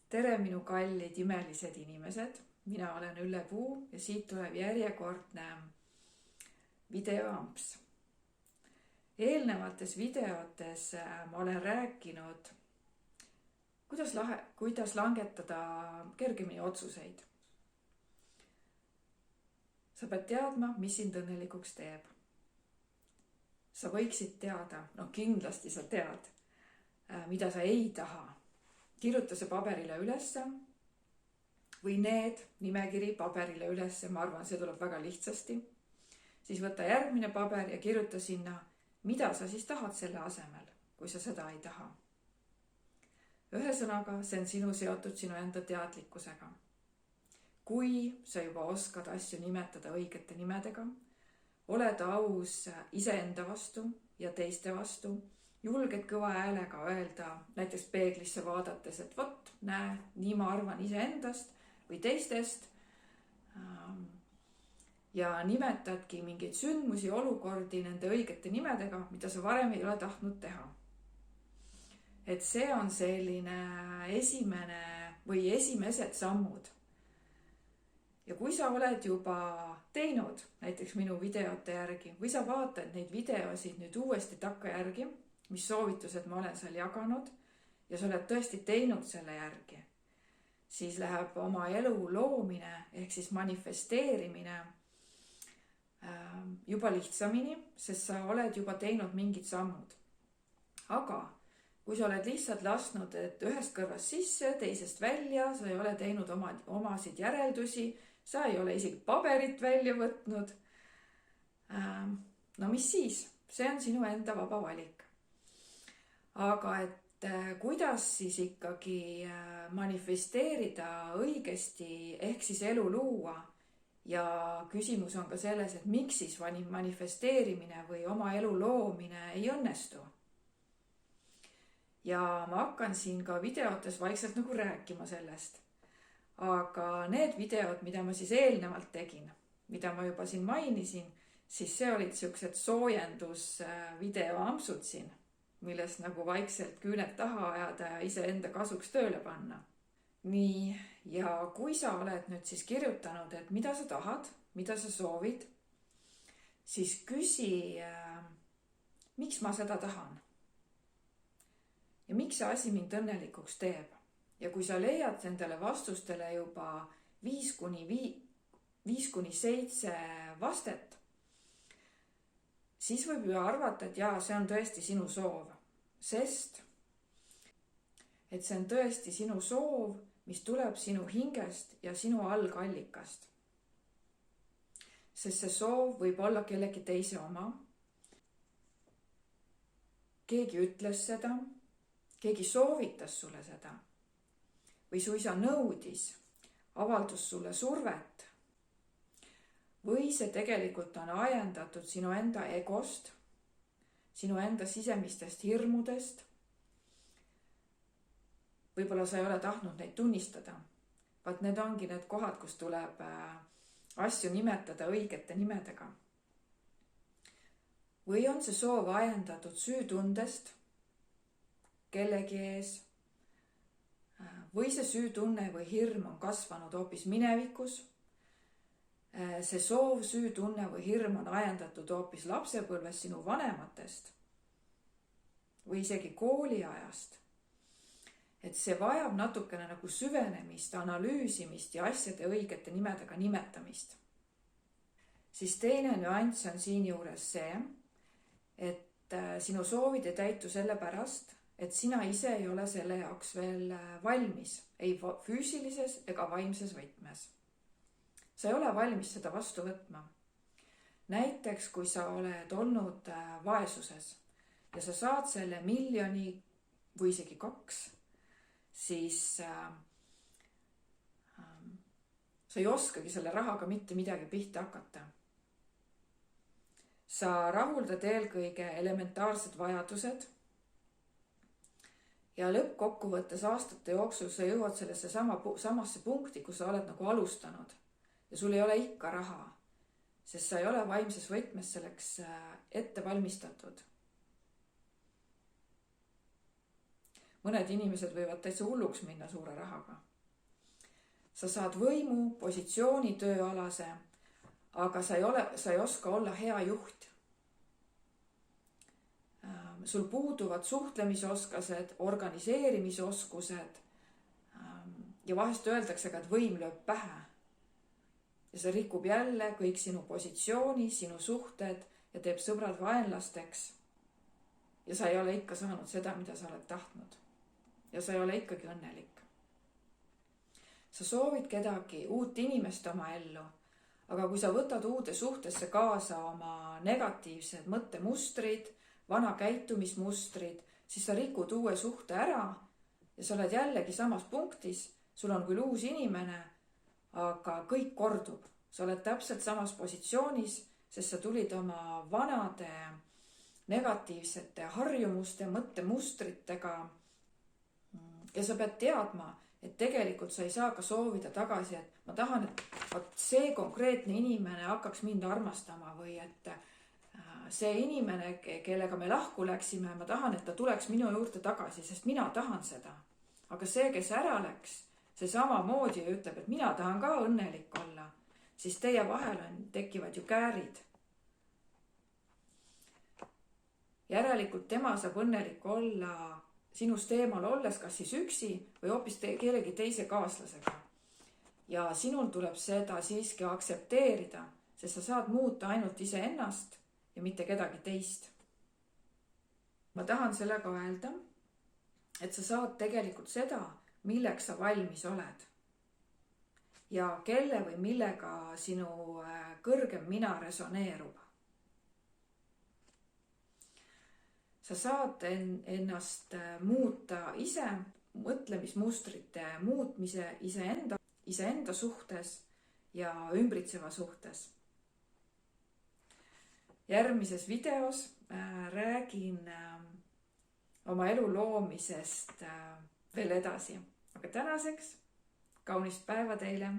Tere, minu kallid imelised inimesed. Mina olen Ülle Puu ja siit tuleb järjekordne videoamps. Eelnevates videotes ma olen rääkinud, kuidas langetada kergemini otsuseid. Sa pead teadma, mis sind õnnelikuks teeb. Sa võiksid teada, kindlasti sa tead, mida sa ei taha. Kirjuta see paberile ülesse või need nimekiri paberile ülesse, ma arvan, see tuleb väga lihtsasti. Siis võta järgmine paber ja kirjuta sinna, mida sa siis tahad selle asemel, kui sa seda ei taha. Ühesõnaga, see on seotud sinu enda teadlikkusega. Kui sa juba oskad asju nimetada õigete nimedega, oled aus iseenda vastu ja teiste vastu, julged kõva häälega öelda, näiteks peeglisse vaadates, et vot, näe, nii ma arvan iseendast või teistest. Ja nimetadki mingeid sündmusi, olukordi nende õigete nimedega, mida sa varem ei ole tahtnud teha. Et see on selline esimesed sammud. Ja kui sa oled juba teinud, näiteks minu videote järgi, või sa vaatad neid videosid nüüd uuesti takkajärgi, mis soovitused ma olen seal jaganud ja sa oled tõesti teinud selle järgi, siis läheb oma elu loomine ehk siis manifesteerimine juba lihtsamini, sest sa oled juba teinud mingid sammud. Aga kui sa oled lihtsalt lasknud, et ühest kõrvast sisse, teisest välja, sa ei ole teinud omasid järeldusi, sa ei ole isegi paberit välja võtnud, no mis siis? See on sinu enda vaba valik. Aga et kuidas siis ikkagi manifesteerida õigesti ehk siis elu luua ja küsimus on ka selles, et miks siis manifesteerimine või oma elu loomine ei õnnestu. Ja ma hakkan siin ka videotes vaikselt rääkima sellest. Aga need videod, mida ma siis eelnevalt tegin, mida ma juba siin mainisin, siis see olid siuksed soojendusvideoampsud siin, millest vaikselt küüned taha ajada ja iseenda kasuks tööle panna. Nii, ja kui sa oled nüüd siis kirjutanud, et mida sa tahad, mida sa soovid, siis küsi, miks ma seda tahan? Ja miks see asi mind õnnelikuks teeb? Ja kui sa leiad endale vastustele juba 5-7 vastet, siis võib ju arvata, et jaa, see on tõesti sinu soov. Sest, et see on tõesti sinu soov, mis tuleb sinu hingest ja sinu algallikast. Sest see soov võib olla kellegi teise oma. Keegi ütles seda, keegi soovitas sulle seda. Või suisa nõudis, avaldus sulle survet. Või see tegelikult on ajendatud sinu enda egost, sinu enda sisemistest hirmudest. Võib-olla sa ei ole tahtnud neid tunnistada. Vaat need ongi need kohad, kus tuleb asju nimetada õigete nimedega. Või on see soov ajendatud süütundest kellegi ees. Või see süütunne või hirm on kasvanud hoopis minevikus. See soov, süütunne või hirm on ajendatud hoopis lapsepõlvest sinu vanematest või isegi kooliajast. Et see vajab natukene süvenemist, analüüsimist ja asjade õigete nimedega nimetamist. Siis teine nüanss on siin juures see, et sinu soovid ei täitu sellepärast, et sina ise ei ole selle jaoks veel valmis, ei füüsilises ega vaimses võtmes. Sa ei ole valmis seda vastu võtma. Näiteks, kui sa oled olnud vaesuses ja sa saad selle 1 miljoni või isegi 2, siis sa ei oskagi selle rahaga mitte midagi pihta hakata. Sa rahuldad eelkõige elementaarsed vajadused, ja lõppkokkuvõttes aastate jooksul sa jõuad sellesse samasse punkti, kus sa oled alustanud. Ja sul ei ole ikka raha, sest sa ei ole vaimses võtmes selleks ette valmistatud. mõned inimesed võivad täitsa hulluks minna suure rahaga. Sa saad võimu, positsiooni tööalase, aga sa ei oska olla hea juht. Sul puuduvad suhtlemisoskused, organiseerimisoskused ja vahest öeldakse ka, et võim lööb pähe. Ja see rikub jälle kõik sinu positsiooni, sinu suhted ja teeb sõbrad vaenlasteks. Ja sa ei ole ikka saanud seda, mida sa oled tahtnud. Ja sa ei ole ikkagi õnnelik. Sa soovid kedagi uut inimest oma ellu, aga kui sa võtad uude suhtesse kaasa oma negatiivsed mõttemustrid, vana käitumismustrid, siis sa rikud uue suhte ära ja sa oled jällegi samas punktis. Sul on küll uus inimene, aga kõik kordub. Sa oled täpselt samas positsioonis, sest sa tulid oma vanade negatiivsete harjumuste, mõttemustritega. Ja sa pead teadma, et tegelikult sa ei saa ka soovida tagasi, et ma tahan, et see konkreetne inimene hakkaks mind armastama või et see inimene, kellega me lahku läksime, ma tahan, et ta tuleks minu juurde tagasi, sest mina tahan seda. Aga see, kes ära läks, see samamoodi ütleb, et mina tahan ka õnnelik olla, siis teie vahel tekivad ju käärid. Järelikult tema saab õnnelik olla sinust eemal olles, kas siis üksi või hoopis kellegi teise kaaslasega. Ja sinul tuleb seda siiski aktsepteerida, sest sa saad muuta ainult iseennast ja mitte kedagi teist. Ma tahan sellega öelda, et sa saad tegelikult seda, milleks sa valmis oled. Ja kelle või millega sinu kõrgem mina resoneerub. Sa saad ennast muuta ise, mõtlemismustrite muutmise iseenda suhtes ja ümbritseva suhtes. Järgmises videos räägin oma elu loomisest veel edasi. Aga tänaseks kaunist päeva teile!